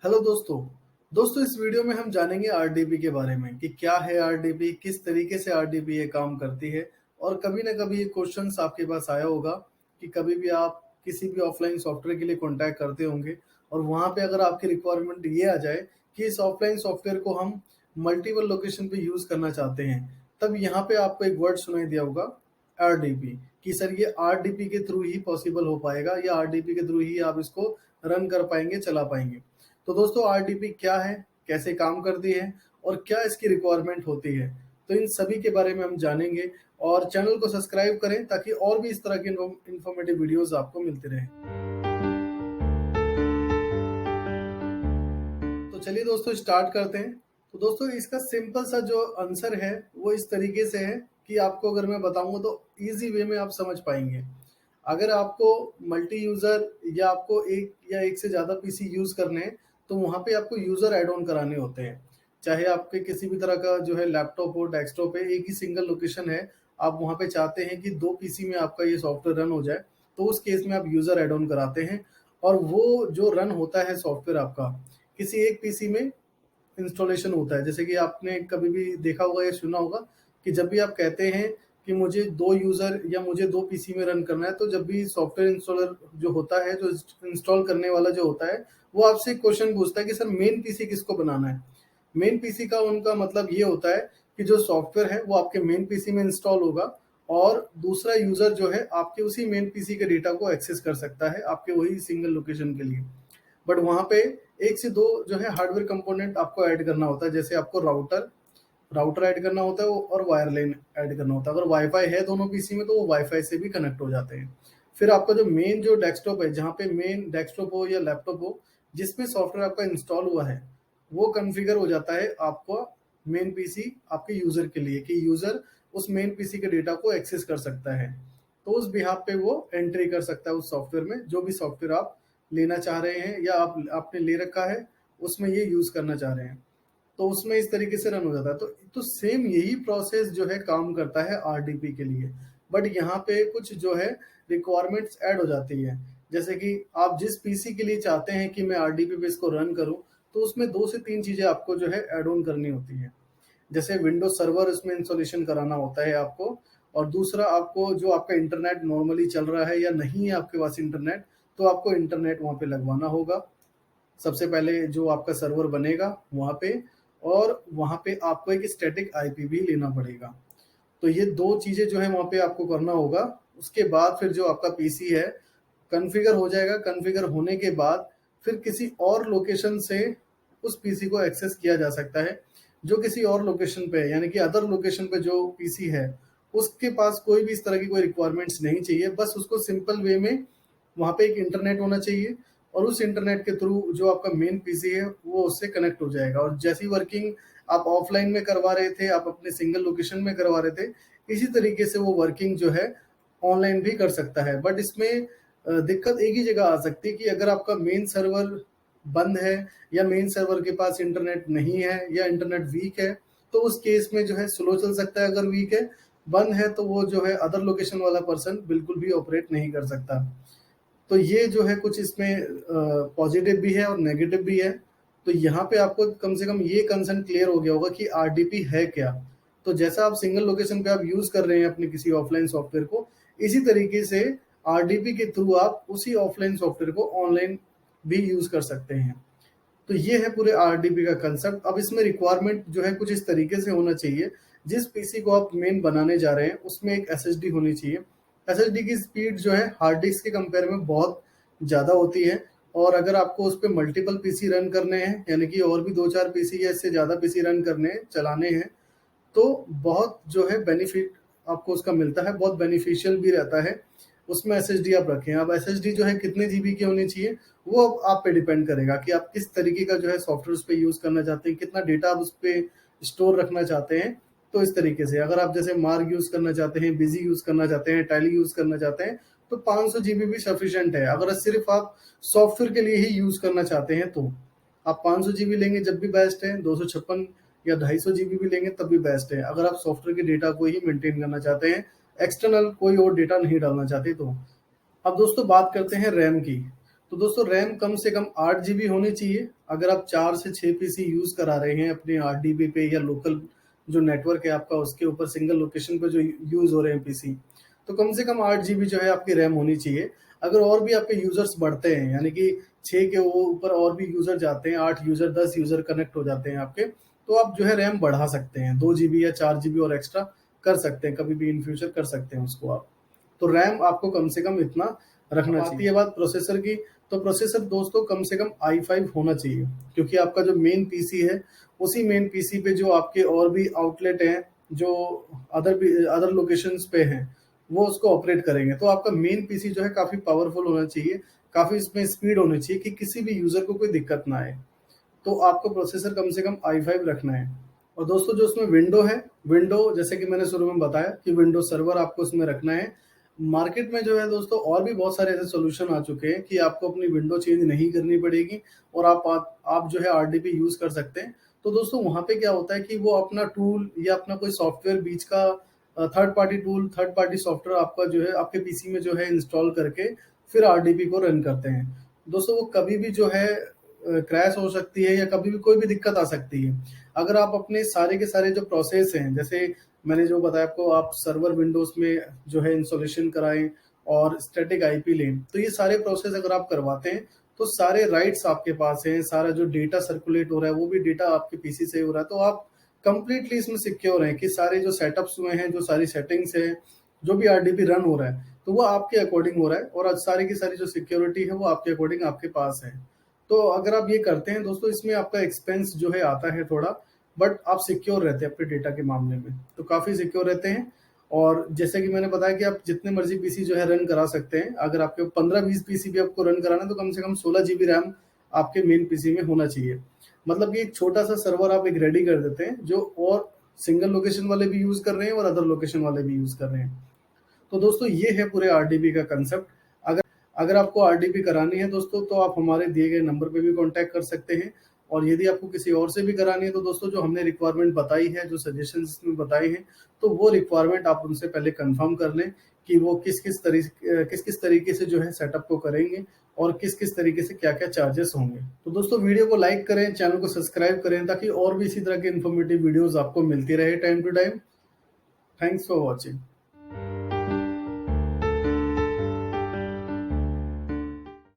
Hello दोस्तों इस video में हम जानेंगे आरडीपी के बारे में कि क्या है आरडीपी, किस तरीके से आरडीपी ये काम करती है। और कभी ना कभी ये क्वेश्चंस आपके पास आया होगा कि कभी भी आप किसी भी ऑफलाइन सॉफ्टवेयर के लिए कॉन्टैक्ट करते होंगे और वहाँ पे अगर आपकी रिक्वायरमेंट ये आ जाए कि इस ऑफलाइन सॉफ्टवेयर को हम मल्टीपल लोकेशन पे यूज़ करना चाहते हैं, तब यहाँ पे आपको एक वर्ड सुनाई दिया होगा आरडीपी, कि सर ये आरडीपी के थ्रू ही पॉसिबल हो पाएगा या आरडीपी के थ्रू ही आप इसको रन कर पाएंगे, चला पाएंगे। तो दोस्तों आरडीपी क्या है, कैसे काम करती है और क्या इसकी रिक्वायरमेंट होती है, तो इन सभी के बारे में हम जानेंगे। और चैनल को सब्सक्राइब करें ताकि और भी इस तरह की इन्फॉर्मेटिव वीडियोस आपको मिलते रहें। तो चलिए दोस्तों स्टार्ट करते हैं। तो दोस्तों इसका सिंपल सा जो आंसर है वो इस तरीके से है कि आपको अगर मैं बताऊंगा तो इजी वे में आप समझ पाएंगे। अगर आपको मल्टी यूजर या आपको एक या एक से ज़्यादा पीसी यूज करने हैं तो वहाँ पे आपको यूजर ऐड ऑन कराने होते हैं। चाहे आपके किसी भी तरह का जो है लैपटॉप हो, डेस्कटॉप है, एक ही सिंगल लोकेशन है, आप वहाँ पे चाहते हैं कि 2 पीसी में आपका ये सॉफ्टवेयर रन हो जाए, तो उस केस में आप यूजर ऐड ऑन कराते हैं। और वो जो रन होता है सॉफ्टवेयर आपका किसी एक पीसी में इंस्टॉलेशन होता है। जैसे कि आपने कभी भी देखा होगा या सुना होगा कि जब भी आप कहते हैं कि मुझे 2 यूज़र या मुझे 2 पीसी में रन करना है, तो जब भी सॉफ्टवेयर इंस्टॉलर जो होता है, जो इंस्टॉल करने वाला जो होता है, वो आपसे एक क्वेश्चन पूछता है कि सर मेन पीसी किसको बनाना है। मेन पीसी का उनका मतलब ये होता है कि जो सॉफ्टवेयर है वो आपके मेन पीसी में इंस्टॉल होगा और दूसरा यूज़र जो है आपके उसी मेन पीसी के डेटा को एक्सेस कर सकता है आपके वही सिंगल लोकेशन के लिए। बट वहाँ पे 1 से 2 जो है हार्डवेयर कंपोनेंट आपको ऐड करना होता है। जैसे आपको राउटर ऐड करना होता है और वायर लाइन ऐड करना होता है। अगर वाईफाई है दोनों पीसी में तो वो वाईफाई से भी कनेक्ट हो जाते हैं। फिर आपका जो मेन जो डेस्कटॉप है, जहाँ पे मेन डेस्कटॉप हो या लैपटॉप हो जिसमें सॉफ्टवेयर आपका इंस्टॉल हुआ है, वो कॉन्फ़िगर हो जाता है आपका मेन पीसी आपके यूजर के लिए, कि यूजर उस मेन पीसी के डेटा को एक्सेस कर सकता है। तो उस बिहाफ पे वो एंट्री कर सकता है उस सॉफ्टवेयर में, जो भी सॉफ्टवेयर आप लेना चाह रहे हैं या आपने ले रखा है उसमें ये यूज करना चाह रहे हैं, तो उसमें इस तरीके से रन हो जाता है। तो सेम यही प्रोसेस जो है काम करता है आरडीपी के लिए। बट यहाँ पे कुछ जो है रिक्वायरमेंट्स ऐड हो जाती है। जैसे कि आप जिस पीसी के लिए चाहते हैं कि मैं आरडीपी पे इसको रन करूं, तो उसमें 2 से 3 चीजें आपको जो है ऐड ऑन करनी होती है। जैसे विंडोज सर्वर इसमें इंस्टॉलेशन कराना होता है आपको, और दूसरा आपको जो आपका इंटरनेट नॉर्मली चल रहा है या नहीं है आपके पास इंटरनेट, तो आपको इंटरनेट वहाँ पे लगवाना होगा। सबसे पहले जो आपका सर्वर बनेगा वहाँ पे, और वहाँ पे आपको एक स्टैटिक आईपी भी लेना पड़ेगा। तो ये 2 चीज़ें जो है वहाँ पे आपको करना होगा। उसके बाद फिर जो आपका पीसी है कॉन्फ़िगर हो जाएगा। कॉन्फ़िगर होने के बाद फिर किसी और लोकेशन से उस पीसी को एक्सेस किया जा सकता है, जो किसी और लोकेशन पे है, यानी कि अदर लोकेशन पे जो पीसी है उसके पास कोई भी इस तरह की कोई रिक्वायरमेंट्स नहीं चाहिए। बस उसको सिंपल वे में वहाँ पे एक इंटरनेट होना चाहिए और उस इंटरनेट के थ्रू जो आपका मेन पीसी है वो उससे कनेक्ट हो जाएगा। और जैसी वर्किंग आप ऑफलाइन में करवा रहे थे, आप अपने सिंगल लोकेशन में करवा रहे थे, इसी तरीके से वो वर्किंग जो है ऑनलाइन भी कर सकता है। बट इसमें दिक्कत एक ही जगह आ सकती है कि अगर आपका मेन सर्वर बंद है या मेन सर्वर के पास इंटरनेट नहीं है या इंटरनेट वीक है, तो उस केस में जो है स्लो चल सकता है। अगर वीक है, बंद है, तो वो जो है अदर लोकेशन वाला पर्सन बिल्कुल भी ऑपरेट नहीं कर सकता। तो ये जो है कुछ इसमें पॉजिटिव भी है और नेगेटिव भी है। तो यहाँ पे आपको कम से कम ये कंसर्न क्लियर हो गया होगा कि आरडीपी है क्या। तो जैसा आप सिंगल लोकेशन पे आप यूज कर रहे हैं अपने किसी ऑफलाइन सॉफ्टवेयर को, इसी तरीके से आरडीपी के थ्रू आप उसी ऑफलाइन सॉफ्टवेयर को ऑनलाइन भी यूज कर सकते हैं। तो ये है पूरे आरडीपी का कंसेप्ट। अब इसमें रिक्वायरमेंट जो है कुछ इस तरीके से होना चाहिए। जिस पीसी को आप मेन बनाने जा रहे हैं उसमें एक एसएसडी होनी चाहिए। एसएसडी की स्पीड जो है हार्ड डिस्क के कंपेयर में बहुत ज़्यादा होती है। और अगर आपको उस पर मल्टीपल पीसी रन करने हैं, यानी कि और भी 2-4 पीसी या इससे ज़्यादा पीसी रन करने चलाने हैं, तो बहुत जो है बेनिफिट आपको उसका मिलता है, बहुत बेनिफिशियल भी रहता है। उसमें एसएसडी आप रखें। अब एसएसडी जो है कितने जीबी की होनी चाहिए वो अब आप पे डिपेंड करेगा कि आप किस तरीके का जो है सॉफ्टवेयर उस पे यूज करना चाहते हैं, कितना डेटा आप उस पे स्टोर रखना चाहते हैं। तो इस तरीके से अगर आप जैसे मार्ग यूज करना चाहते हैं, बिजी यूज करना चाहते हैं, टैली यूज करना चाहते हैं, तो 500 जीबी भी सफिशियंट है। अगर सिर्फ आप सॉफ्टवेयर के लिए ही यूज करना चाहते हैं तो आप 500 जीबी लेंगे जब भी बेस्ट है। 256 या 250 जीबी भी लेंगे तब भी बेस्ट है, अगर आप सॉफ्टवेयर के डेटा को ही मेंटेन करना चाहते हैं, एक्सटर्नल कोई और डेटा नहीं डालना चाहते तो। अब दोस्तों बात करते हैं रैम की। तो दोस्तों रैम कम से कम 8 जीबी होनी चाहिए। अगर आप 4 से 6 पीसी यूज़ करा रहे हैं अपने आरडीपी पे या लोकल जो नेटवर्क है आपका उसके ऊपर सिंगल लोकेशन पे जो यूज़ हो रहे हैं पीसी, तो कम से कम 8 जीबी जो है आपकी रैम होनी चाहिए। अगर और भी आपके यूज़र्स बढ़ते हैं, यानी कि 6 के वो ऊपर और भी यूज़र जाते हैं, 8 यूज़र 10 यूज़र कनेक्ट हो जाते हैं आपके, तो आप जो है रैम बढ़ा सकते हैं, 2 जीबी या 4 जीबी और एक्स्ट्रा कर सकते हैं, कभी भी इन फ्यूचर कर सकते हैं उसको आप। तो रैम आपको कम से कम इतना रखना चाहिए। आती है बात प्रोसेसर की, तो प्रोसेसर दोस्तों कम से कम i5 होना चाहिए, क्योंकि आपका जो मेन पीसी है उसी मेन पीसी पे जो आपके और भी आउटलेट हैं जो अदर लोकेशंस पे हैं वो उसको ऑपरेट करेंगे। तो आपका मेन पीसी जो है काफी पावरफुल होना चाहिए, काफी इसमें स्पीड होनी चाहिए कि किसी भी यूजर को कोई दिक्कत ना आए। तो आपको प्रोसेसर कम से कम i5 रखना है। और दोस्तों जो उसमें विंडो है, विंडो जैसे कि मैंने शुरू में बताया कि विंडो सर्वर आपको उसमें रखना है। मार्केट में जो है दोस्तों और भी बहुत सारे ऐसे सॉल्यूशन आ चुके हैं कि आपको अपनी विंडो चेंज नहीं करनी पड़ेगी और आप जो है आरडीपी यूज कर सकते हैं। तो दोस्तों वहां पे क्या होता है कि वो अपना टूल या अपना कोई सॉफ्टवेयर बीच का third party tool, third party software आपका जो है आपके पीसी में जो है इंस्टॉल करके फिर आरडीपी को रन करते हैं। दोस्तों वो कभी भी जो है क्रैश हो सकती है या कभी भी कोई भी दिक्कत आ सकती है। अगर आप अपने सारे के सारे जो प्रोसेस हैं, जैसे मैंने जो बताया आपको, आप सर्वर विंडोज में जो है इंस्टॉलेशन कराएं और स्टैटिक आईपी लें, तो ये सारे प्रोसेस अगर आप करवाते हैं तो सारे राइट्स आपके पास हैं, सारा जो डेटा सर्कुलेट हो रहा है वो भी डेटा आपके पीसी से हो रहा है। तो आप कंप्लीटली इसमें सिक्योर हैं कि सारे जो सेटअप्स हुए हैं, जो सारी सेटिंग्स है, जो भी आरडीपी रन हो रहा है तो वो आपके अकॉर्डिंग हो रहा है और सारी की सारी जो सिक्योरिटी है वो आपके अकॉर्डिंग आपके पास है। तो अगर आप ये करते हैं दोस्तों, इसमें आपका एक्सपेंस जो है आता है थोड़ा, बट आप सिक्योर रहते हैं अपने डेटा के मामले में, तो काफी सिक्योर रहते हैं। और जैसे कि मैंने बताया कि आप जितने मर्जी पीसी जो है रन करा सकते हैं। अगर आपके 15-20 पीसी भी आपको रन कराना है तो कम से कम 16 जीबी रैम आपके मेन पीसी में होना चाहिए। मतलब कि एक छोटा सा सर्वर आप एक रेडी कर देते हैं जो और सिंगल लोकेशन वाले भी यूज कर रहे हैं और अदर लोकेशन वाले भी यूज कर रहे हैं। तो दोस्तों ये है पूरे आरडीपी का कंसेप्ट। अगर अगर आपको आरडीपी करानी है दोस्तों तो आप हमारे दिए गए नंबर पे भी कांटेक्ट कर सकते हैं। और यदि आपको किसी और से भी करानी है तो दोस्तों जो हमने रिक्वायरमेंट बताई है, जो सजेशंस इसमें बताए हैं, तो वो रिक्वायरमेंट आप उनसे पहले कंफर्म कर लें कि वो किस किस तरीके से जो है सेटअप को करेंगे और किस किस तरीके से क्या क्या चार्जेस होंगे। तो दोस्तों वीडियो को लाइक करें, चैनल को सब्सक्राइब करें ताकि और भी इसी तरह के इन्फॉर्मेटिव वीडियोज आपको मिलती रहे time to time. Thanks for watching.